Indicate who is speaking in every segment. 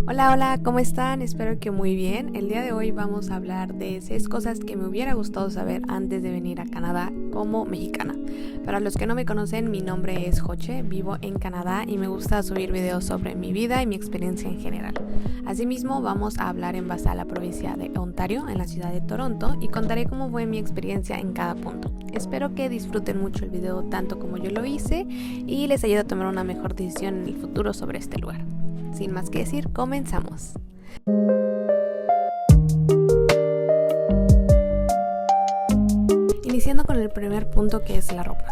Speaker 1: Hola, hola, ¿cómo están? Espero que muy bien. El día de hoy vamos a hablar de 6 cosas que me hubiera gustado saber antes de venir a Canadá como mexicana. Para los que no me conocen, mi nombre es Joche, vivo en Canadá y me gusta subir videos sobre mi vida y mi experiencia en general. Asimismo, vamos a hablar en base a la provincia de Ontario, en la ciudad de Toronto, y contaré cómo fue mi experiencia en cada punto. Espero que disfruten mucho el video tanto como yo lo hice y les ayude a tomar una mejor decisión en el futuro sobre este lugar. Sin más que decir, comenzamos. Iniciando con el primer punto, que es la ropa.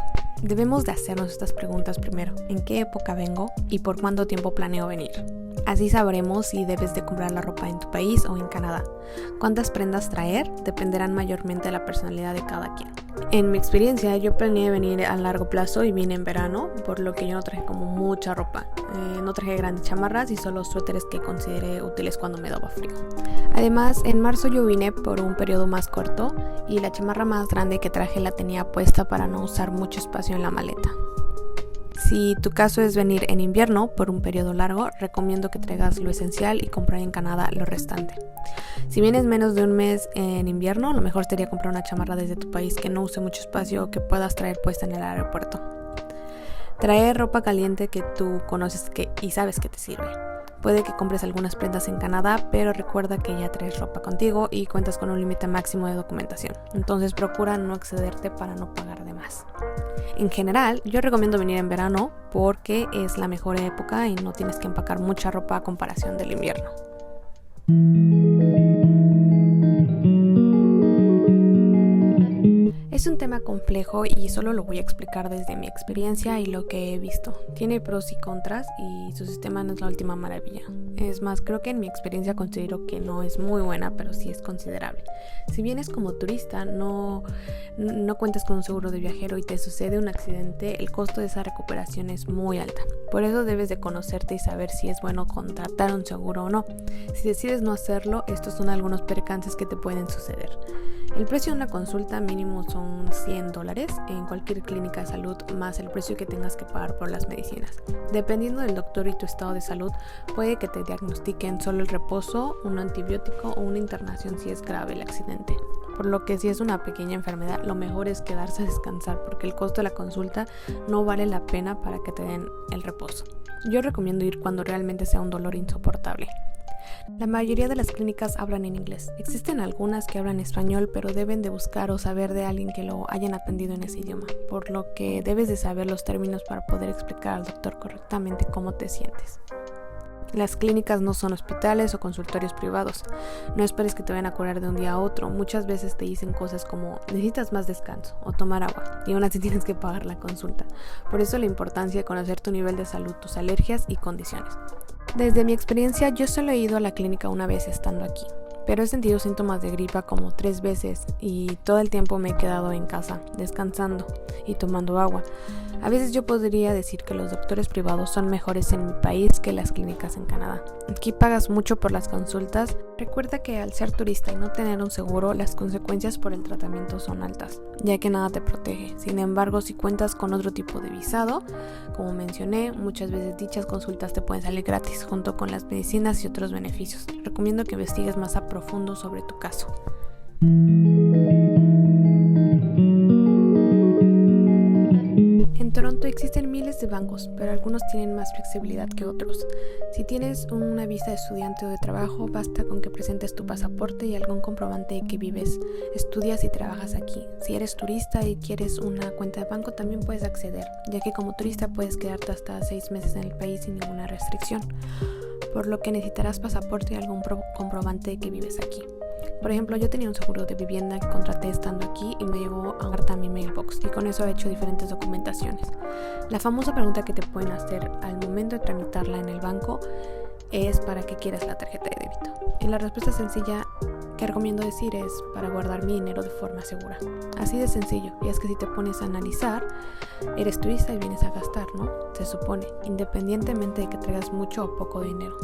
Speaker 1: Debemos de hacernos estas preguntas primero: ¿en qué época vengo y por cuánto tiempo planeo venir? Así sabremos si debes de comprar la ropa en tu país o en Canadá. ¿Cuántas prendas traer? Dependerán mayormente de la personalidad de cada quien. En mi experiencia, yo planeé venir a largo plazo y vine en verano, por lo que yo no traje como mucha ropa. No traje grandes chamarras y solo suéteres que consideré útiles cuando me daba frío. Además, en marzo yo vine por un periodo más corto y la chamarra más grande que traje la tenía puesta para no usar mucho espacio en la maleta. Si tu caso es venir en invierno por un periodo largo, recomiendo que traigas lo esencial y comprar en Canadá lo restante. Si vienes menos de un mes en invierno, lo mejor sería comprar una chamarra desde tu país que no use mucho espacio o que puedas traer puesta en el aeropuerto. Traer ropa caliente que tú conoces y sabes que te sirve. Puede que compres algunas prendas en Canadá, pero recuerda que ya traes ropa contigo y cuentas con un límite máximo de documentación. Entonces procura no excederte para no pagar de más. En general, yo recomiendo venir en verano porque es la mejor época y no tienes que empacar mucha ropa a comparación del invierno. Es un tema complejo y solo lo voy a explicar desde mi experiencia y lo que he visto. Tiene pros y contras y su sistema no es la última maravilla. Es más, creo que en mi experiencia considero que no es muy buena, pero sí es considerable. Si vienes como turista, no cuentas con un seguro de viajero y te sucede un accidente, el costo de esa recuperación es muy alta. Por eso debes de conocerte y saber si es bueno contratar un seguro o no. Si decides no hacerlo, estos son algunos percances que te pueden suceder. El precio de una consulta mínimo son $100 en cualquier clínica de salud, más el precio que tengas que pagar por las medicinas. Dependiendo del doctor y tu estado de salud, puede que te diagnostiquen solo el reposo, un antibiótico o una internación si es grave el accidente. Por lo que si es una pequeña enfermedad, lo mejor es quedarse a descansar porque el costo de la consulta no vale la pena para que te den el reposo. Yo recomiendo ir cuando realmente sea un dolor insoportable. La mayoría de las clínicas hablan en inglés. Existen algunas que hablan español, pero deben de buscar o saber de alguien que lo hayan atendido en ese idioma, por lo que debes de saber los términos para poder explicar al doctor correctamente cómo te sientes. Las clínicas no son hospitales o consultorios privados. No esperes que te vayan a curar de un día a otro. Muchas veces te dicen cosas como necesitas más descanso o tomar agua y aún así tienes que pagar la consulta. Por eso la importancia de conocer tu nivel de salud, tus alergias y condiciones. Desde mi experiencia, yo solo he ido a la clínica una vez estando aquí, pero he sentido síntomas de gripa como 3 veces y todo el tiempo me he quedado en casa, descansando y tomando agua. A veces yo podría decir que los doctores privados son mejores en mi país que las clínicas en Canadá. Aquí pagas mucho por las consultas. Recuerda que al ser turista y no tener un seguro, las consecuencias por el tratamiento son altas, ya que nada te protege. Sin embargo, si cuentas con otro tipo de visado, como mencioné, muchas veces dichas consultas te pueden salir gratis junto con las medicinas y otros beneficios. Recomiendo que investigues más a profundo sobre tu caso. En Toronto existen miles de bancos, pero algunos tienen más flexibilidad que otros. Si tienes una visa de estudiante o de trabajo, basta con que presentes tu pasaporte y algún comprobante de que vives, estudias y trabajas aquí. Si eres turista y quieres una cuenta de banco, también puedes acceder, ya que como turista puedes quedarte hasta 6 meses en el país sin ninguna restricción, por lo que necesitarás pasaporte y algún comprobante de que vives aquí. Por ejemplo, yo tenía un seguro de vivienda que contraté estando aquí y me llegó a carta a mi mailbox y con eso he hecho diferentes documentaciones. La famosa pregunta que te pueden hacer al momento de tramitarla en el banco es ¿para qué quieres la tarjeta de débito? Y la respuesta sencilla que recomiendo decir es para guardar mi dinero de forma segura. Así de sencillo, y es que si te pones a analizar, eres turista y vienes a gastar, ¿no? Se supone, independientemente de que traigas mucho o poco dinero.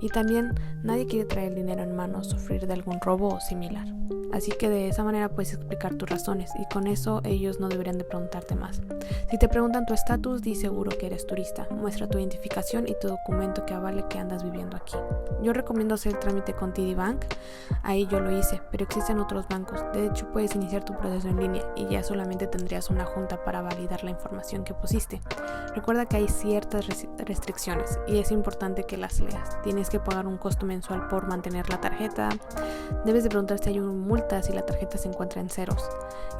Speaker 1: Y también nadie quiere traer dinero en mano o sufrir de algún robo o similar. Así que de esa manera puedes explicar tus razones y con eso ellos no deberían de preguntarte más. Si te preguntan tu estatus, di seguro que eres turista. Muestra tu identificación y tu documento que avale que andas viviendo aquí. Yo recomiendo hacer el trámite con TD Bank. Ahí yo lo hice, pero existen otros bancos. De hecho, puedes iniciar tu proceso en línea y ya solamente tendrías una junta para validar la información que pusiste. Recuerda que hay ciertas restricciones y es importante que las leas. Tienes que pagar un costo mensual por mantener la tarjeta. Debes de preguntar si hay una multa si la tarjeta se encuentra en ceros.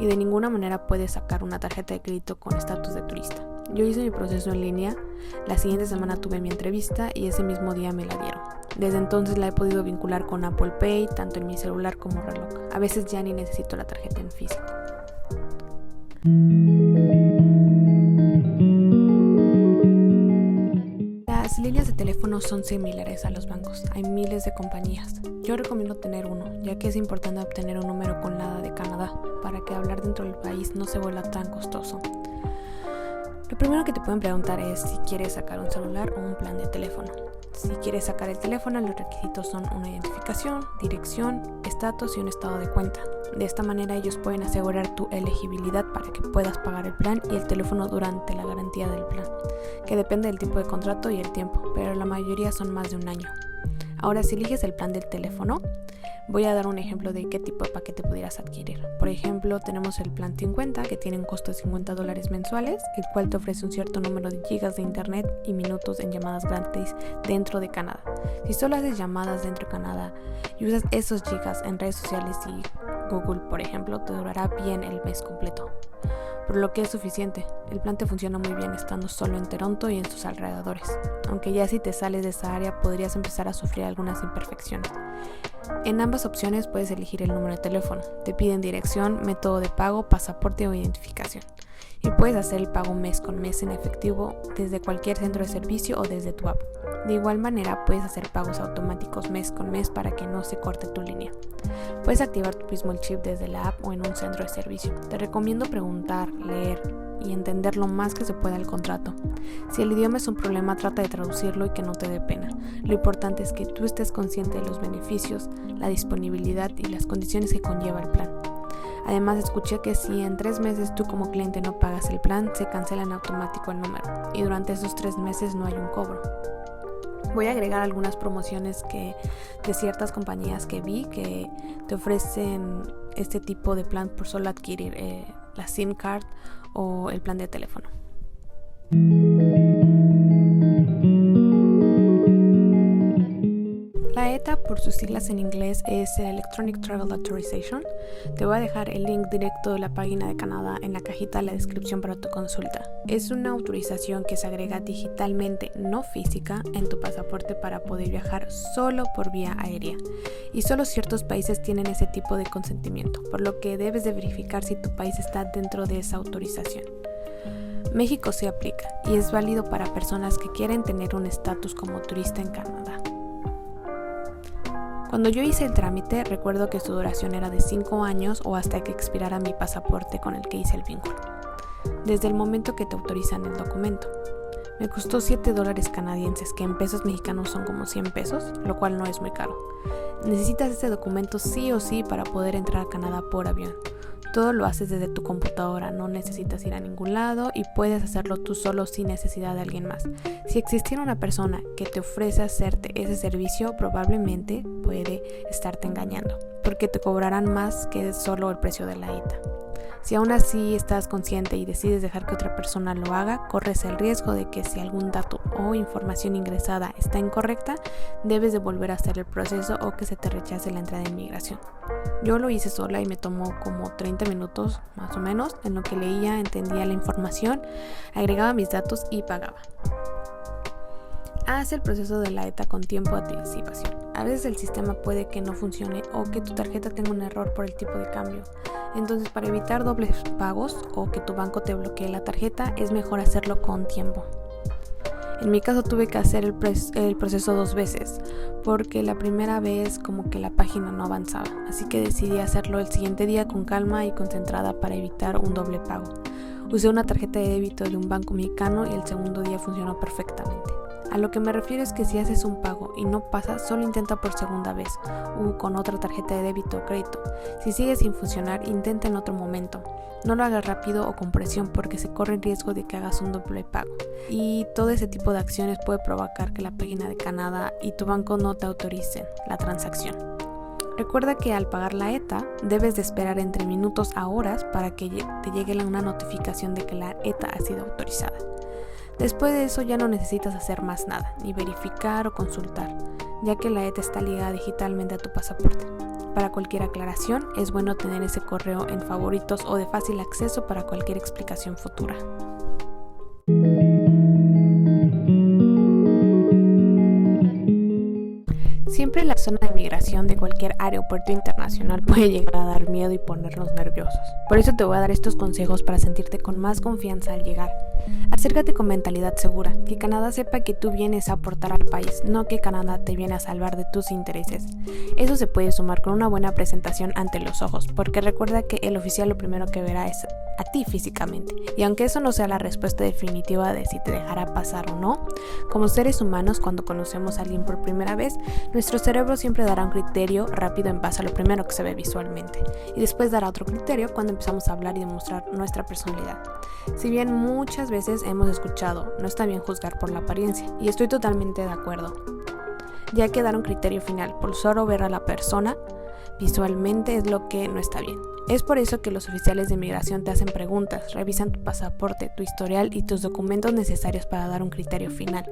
Speaker 1: Y de ninguna manera puedes sacar una tarjeta de crédito con estatus de turista. Yo hice mi proceso en línea, la siguiente semana tuve mi entrevista y ese mismo día me la dieron. Desde entonces la he podido vincular con Apple Pay, tanto en mi celular como reloj. A veces ya ni necesito la tarjeta en físico. Las líneas de teléfono son similares a los bancos, hay miles de compañías. Yo recomiendo tener uno, ya que es importante obtener un número con la de Canadá, para que hablar dentro del país no se vuelva tan costoso. Lo primero que te pueden preguntar es si quieres sacar un celular o un plan de teléfono. Si quieres sacar el teléfono, los requisitos son una identificación, dirección, estatus y un estado de cuenta. De esta manera ellos pueden asegurar tu elegibilidad para que puedas pagar el plan y el teléfono durante la garantía del plan, que depende del tipo de contrato y el tiempo, pero la mayoría son más de un año. Ahora, si eliges el plan del teléfono, voy a dar un ejemplo de qué tipo de paquete pudieras adquirir. Por ejemplo, tenemos el plan 50, que tiene un costo de $50 mensuales, el cual te ofrece un cierto número de gigas de internet y minutos en llamadas gratis dentro de Canadá. Si solo haces llamadas dentro de Canadá y usas esos gigas en redes sociales y Google, por ejemplo, te durará bien el mes completo, por lo que es suficiente. El plan te funciona muy bien estando solo en Toronto y en sus alrededores, aunque ya si te sales de esa área podrías empezar a sufrir algunas imperfecciones. En ambas opciones puedes elegir el número de teléfono, te piden dirección, método de pago, pasaporte o identificación. Y puedes hacer el pago mes con mes en efectivo desde cualquier centro de servicio o desde tu app. De igual manera puedes hacer pagos automáticos mes con mes para que no se corte tu línea. Puedes activar tú mismo el chip desde la app o en un centro de servicio. Te recomiendo preguntar, leer y entender lo más que se pueda el contrato. Si el idioma es un problema, trata de traducirlo y que no te dé pena. Lo importante es que tú estés consciente de los beneficios, la disponibilidad y las condiciones que conlleva el plan. Además, escuché que si en 3 meses tú como cliente no pagas el plan, se cancela en automático el número y durante esos 3 meses no hay un cobro. Voy a agregar algunas promociones de ciertas compañías que vi que te ofrecen este tipo de plan por solo adquirir la SIM card o el plan de teléfono. La ETA, por sus siglas en inglés, es el Electronic Travel Authorization. Te voy a dejar el link directo de la página de Canadá en la cajita de la descripción para tu consulta. Es una autorización que se agrega digitalmente, no física, en tu pasaporte para poder viajar solo por vía aérea. Y solo ciertos países tienen ese tipo de consentimiento, por lo que debes de verificar si tu país está dentro de esa autorización. México se aplica y es válido para personas que quieren tener un estatus como turista en Canadá. Cuando yo hice el trámite, recuerdo que su duración era de 5 años o hasta que expirara mi pasaporte con el que hice el vínculo, desde el momento que te autorizan el documento. Me costó $7 canadienses, que en pesos mexicanos son como 100 pesos, lo cual no es muy caro. Necesitas este documento sí o sí para poder entrar a Canadá por avión. Todo lo haces desde tu computadora, no necesitas ir a ningún lado y puedes hacerlo tú solo sin necesidad de alguien más. Si existiera una persona que te ofrece hacerte ese servicio, probablemente puede estarte engañando, porque te cobrarán más que solo el precio de la ETA. Si aún así estás consciente y decides dejar que otra persona lo haga, corres el riesgo de que si algún dato o información ingresada está incorrecta, debes de volver a hacer el proceso o que se te rechace la entrada de inmigración. Yo lo hice sola y me tomó como 30 minutos más o menos, en lo que leía, entendía la información, agregaba mis datos y pagaba. Haz el proceso de la ETA con tiempo de anticipación. A veces el sistema puede que no funcione o que tu tarjeta tenga un error por el tipo de cambio. Entonces, para evitar dobles pagos o que tu banco te bloquee la tarjeta, es mejor hacerlo con tiempo. En mi caso tuve que hacer el proceso 2 veces, porque la primera vez como que la página no avanzaba, así que decidí hacerlo el siguiente día con calma y concentrada para evitar un doble pago. Usé una tarjeta de débito de un banco mexicano y el segundo día funcionó perfectamente. A lo que me refiero es que si haces un pago y no pasa, solo intenta por segunda vez o con otra tarjeta de débito o crédito. Si sigue sin funcionar, intenta en otro momento. No lo hagas rápido o con presión porque se corre el riesgo de que hagas un doble pago. Y todo ese tipo de acciones puede provocar que la página de Canadá y tu banco no te autoricen la transacción. Recuerda que al pagar la ETA debes de esperar entre minutos a horas para que te llegue una notificación de que la ETA ha sido autorizada. Después de eso ya no necesitas hacer más nada, ni verificar o consultar, ya que la ETA está ligada digitalmente a tu pasaporte. Para cualquier aclaración es bueno tener ese correo en favoritos o de fácil acceso para cualquier explicación futura. Siempre la zona de migración de cualquier aeropuerto internacional puede llegar a dar miedo y ponernos nerviosos. Por eso te voy a dar estos consejos para sentirte con más confianza al llegar. Acércate con mentalidad segura, que Canadá sepa que tú vienes a aportar al país, no que Canadá te viene a salvar de tus intereses. Eso se puede sumar con una buena presentación ante los ojos, porque recuerda que el oficial lo primero que verá es a ti físicamente. Y aunque eso no sea la respuesta definitiva de si te dejará pasar o no, como seres humanos cuando conocemos a alguien por primera vez, nuestro cerebro siempre dará un criterio rápido en base a lo primero que se ve visualmente, y después dará otro criterio cuando empezamos a hablar y demostrar nuestra personalidad. Si bien muchas veces hemos escuchado, no está bien juzgar por la apariencia, y estoy totalmente de acuerdo, ya que dar un criterio final por solo ver a la persona visualmente es lo que no está bien. Es por eso que los oficiales de migración te hacen preguntas, revisan tu pasaporte, tu historial y tus documentos necesarios para dar un criterio final.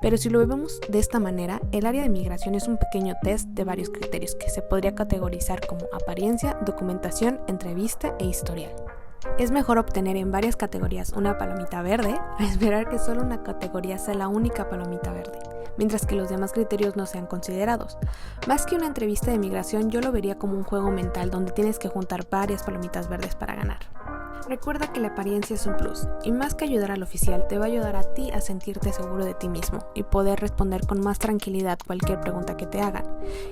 Speaker 1: Pero si lo vemos de esta manera, el área de migración es un pequeño test de varios criterios que se podría categorizar como apariencia, documentación, entrevista e historial. Es mejor obtener en varias categorías una palomita verde a esperar que solo una categoría sea la única palomita verde, mientras que los demás criterios no sean considerados. Más que una entrevista de migración, yo lo vería como un juego mental donde tienes que juntar varias palomitas verdes para ganar. Recuerda que la apariencia es un plus, y más que ayudar al oficial, te va a ayudar a ti a sentirte seguro de ti mismo y poder responder con más tranquilidad cualquier pregunta que te hagan,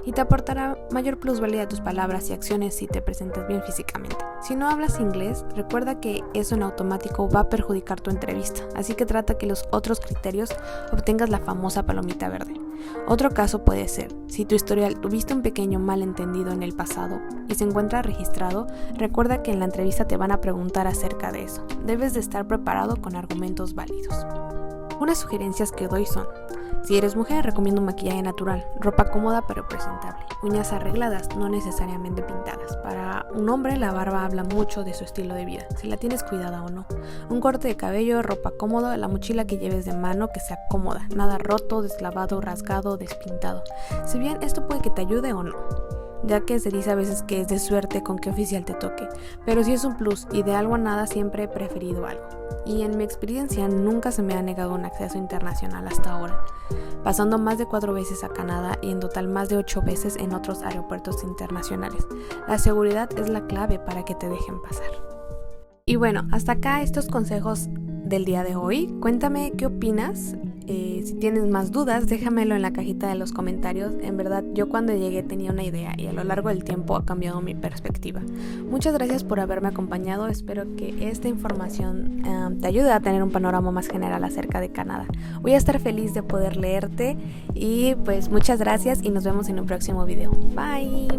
Speaker 1: y te aportará mayor plusvalía a tus palabras y acciones si te presentas bien físicamente. Si no hablas inglés, recuerda que eso en automático va a perjudicar tu entrevista, así que trata que los otros criterios obtengas la famosa palomita verde. Otro caso puede ser, si tu historial tuviste un pequeño malentendido en el pasado y se encuentra registrado, recuerda que en la entrevista te van a preguntar acerca de eso. Debes de estar preparado con argumentos válidos. Unas sugerencias que doy son: si eres mujer, recomiendo un maquillaje natural, ropa cómoda pero presentable, uñas arregladas, no necesariamente pintadas. Para un hombre, la barba habla mucho de su estilo de vida, si la tienes cuidada o no. Un corte de cabello, ropa cómoda, la mochila que lleves de mano que sea cómoda, nada roto, deslavado, rasgado, despintado. Si bien esto puede que te ayude o no, ya que se dice a veces que es de suerte con qué oficial te toque, pero sí es un plus, y de algo a nada siempre he preferido algo. Y en mi experiencia nunca se me ha negado un acceso internacional hasta ahora, pasando más de 4 veces a Canadá y en total más de 8 veces en otros aeropuertos internacionales. La seguridad es la clave para que te dejen pasar. Y bueno, hasta acá estos consejos del día de hoy. Cuéntame qué opinas. Si tienes más dudas, déjamelo en la cajita de los comentarios. En verdad, yo cuando llegué tenía una idea y a lo largo del tiempo ha cambiado mi perspectiva. Muchas gracias por haberme acompañado. Espero que esta información te ayude a tener un panorama más general acerca de Canadá. Voy a estar feliz de poder leerte y pues muchas gracias y nos vemos en un próximo video. Bye.